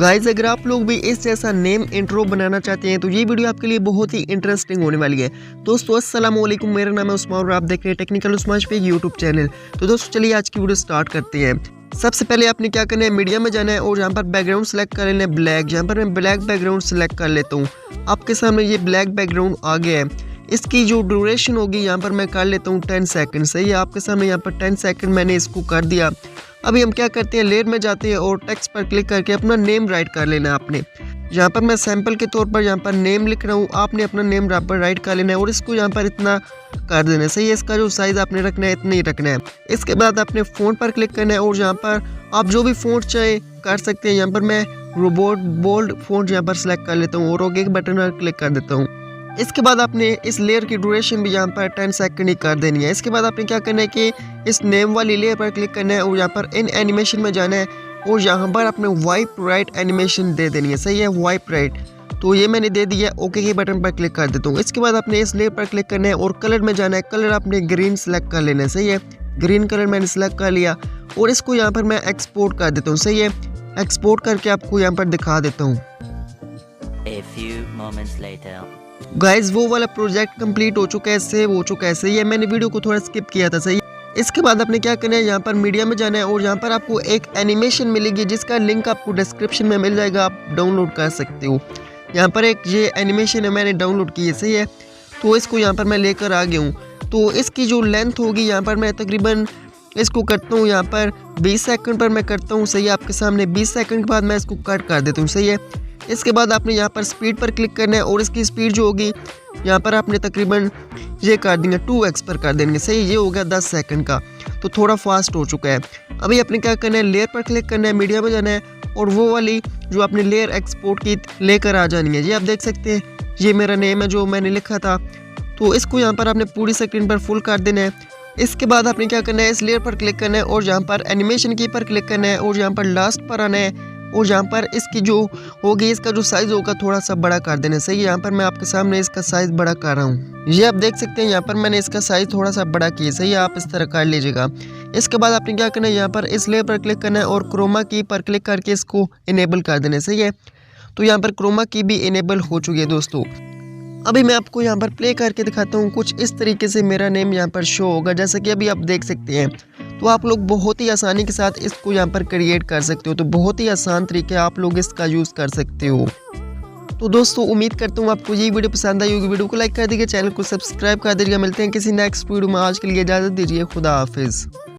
Guys अगर आप लोग भी इस जैसा नेम इंट्रो बनाना चाहते हैं तो ये वीडियो आपके लिए बहुत ही इंटरेस्टिंग होने वाली है। दोस्तों अस्सलाम वालेकुम, मेरा नाम है उस्मान और आप देख रहे हैं technical Usman Shafiq YouTube channel. तो दोस्तों चलिए आज की वीडियो स्टार्ट करते हैं। सबसे पहले आपने क्या करना है, मीडिया में जाना है और यहाँ पर बैकग्राउंड सेलेक्ट कर लेना है ब्लैक। यहाँ पर मैं ब्लैक बैकग्राउंड सेलेक्ट कर लेता हूँ। आपके सामने ये ब्लैक बैकग्राउंड आ गया है। इसकी जो ड्यूरेशन होगी यहाँ पर मैं कर लेता हूँ 10 सेकंड। सही है, आपके सामने यहाँ पर 10 सेकंड मैंने इसको कर दिया। अभी हम क्या करते हैं, लेयर में जाते हैं और टेक्स्ट पर क्लिक करके अपना नेम राइट कर लेना है आपने। यहाँ पर मैं सैंपल के तौर पर यहाँ पर नेम लिख रहा हूँ, आपने अपना नेम यहाँ पर राइट कर लेना है और इसको यहाँ पर इतना कर देना है। सही है, इसका जो साइज़ आपने रखना है इतना ही रखना है। इसके बाद आपने फ़ॉन्ट पर क्लिक करना है और यहाँ पर आप जो भी फ़ॉन्ट चाहे कर सकते हैं। यहाँ पर मैं रोबोट बोल्ड फ़ॉन्ट यहाँ पर सेलेक्ट कर लेता हूँ और ओके के बटन पर क्लिक कर देता हूँ। इसके बाद आपने इस लेयर की ड्यूरेशन भी यहाँ पर 10 सेकंड ही कर देनी है। इसके बाद आपने क्या करना है कि इस नेम वाली लेयर पर क्लिक करना है और यहाँ पर इन एनिमेशन में जाना है और यहाँ पर आपने वाइप राइट एनिमेशन दे देनी है। सही है, वाइप राइट, तो ये मैंने दे दिया। ओके के बटन पर क्लिक कर देता हूँ। इसके बाद आपने इस लेयर पर क्लिक करना है और कलर में जाना है। कलर आपने ग्रीन सेलेक्ट कर लेना है। सही है, ग्रीन कलर मैंने सेलेक्ट कर लिया और इसको यहाँ पर मैं एक्सपोर्ट कर देता हूँ। सही है, एक्सपोर्ट करके आपको यहाँ पर दिखा देता हूँ। गाइज वो वाला प्रोजेक्ट कंप्लीट हो चुका है, सेव हो चुका है। सही है, मैंने वीडियो को थोड़ा स्किप किया था। सही, इसके बाद आपने क्या करना है, यहाँ पर मीडिया में जाना है और यहाँ पर आपको एक एनिमेशन मिलेगी जिसका लिंक आपको डिस्क्रिप्शन में मिल जाएगा, आप डाउनलोड कर सकते हो। यहाँ पर एक ये एनिमेशन है, मैंने डाउनलोड की है। सही है, तो इसको यहाँ पर मैं लेकर आ गया हूँ। तो इसकी जो लेंथ होगी यहाँ पर मैं तकरीबन इसको करता हूँ यहाँ पर 20 सेकंड पर मैं करता हूँ। सही है, आपके सामने 20 सेकंड के बाद मैं इसको कट कर देता हूँ। सही है, इसके बाद आपने यहाँ पर स्पीड पर क्लिक करना है और इसकी स्पीड जो होगी यहाँ पर आपने तकरीबन ये कर देंगे 2x पर कर देंगे। सही, ये हो गया 10 सेकंड का, तो थोड़ा फास्ट हो चुका है। अभी आपने क्या करना है, लेयर पर क्लिक करना है, मीडिया में जाना है और वो वाली जो आपने लेयर एक्सपोर्ट की लेकर आ जानी है। ये आप देख सकते हैं, ये मेरा नेम है जो मैंने लिखा था। तो इसको यहाँ पर आपने पूरी स्क्रीन पर फुल कर देना है। इसके बाद आपने क्या करना है, इस लेयर पर क्लिक करना है और यहाँ पर एनिमेशन की पर क्लिक करना है और यहाँ पर लास्ट पर आना है और यहाँ पर इसकी जो होगी इसका जो साइज़ होगा थोड़ा सा बड़ा कर देना है। सही है, यहाँ पर मैं आपके सामने इसका साइज़ बड़ा कर रहा हूँ। ये आप देख सकते हैं, यहाँ पर मैंने इसका साइज़ थोड़ा सा बड़ा किया। सही है, आप इस तरह कर लीजिएगा। इसके बाद आपने क्या करना है, यहाँ पर इस लेयर पर क्लिक करना है और क्रोमा की पर क्लिक करके इसको इनेबल कर देना है। सही है, तो यहाँ पर क्रोमा की भी इनेबल हो चुकी है। दोस्तों अभी मैं आपको यहाँ पर प्ले करके दिखाता हूँ। कुछ इस तरीके से मेरा नेम यहाँ पर शो होगा, जैसा कि अभी आप देख सकते हैं। तो आप लोग बहुत ही आसानी के साथ इसको यहाँ पर क्रिएट कर सकते हो। तो बहुत ही आसान तरीके आप लोग इसका यूज़ कर सकते हो। तो दोस्तों उम्मीद करता हूँ आपको ये वीडियो पसंद आई होगी। वीडियो को लाइक कर दीजिए, चैनल को सब्सक्राइब कर दीजिएगा। मिलते हैं किसी नेक्स्ट वीडियो में। आज के लिए इजाज़त दीजिए, खुदा हाफिज़।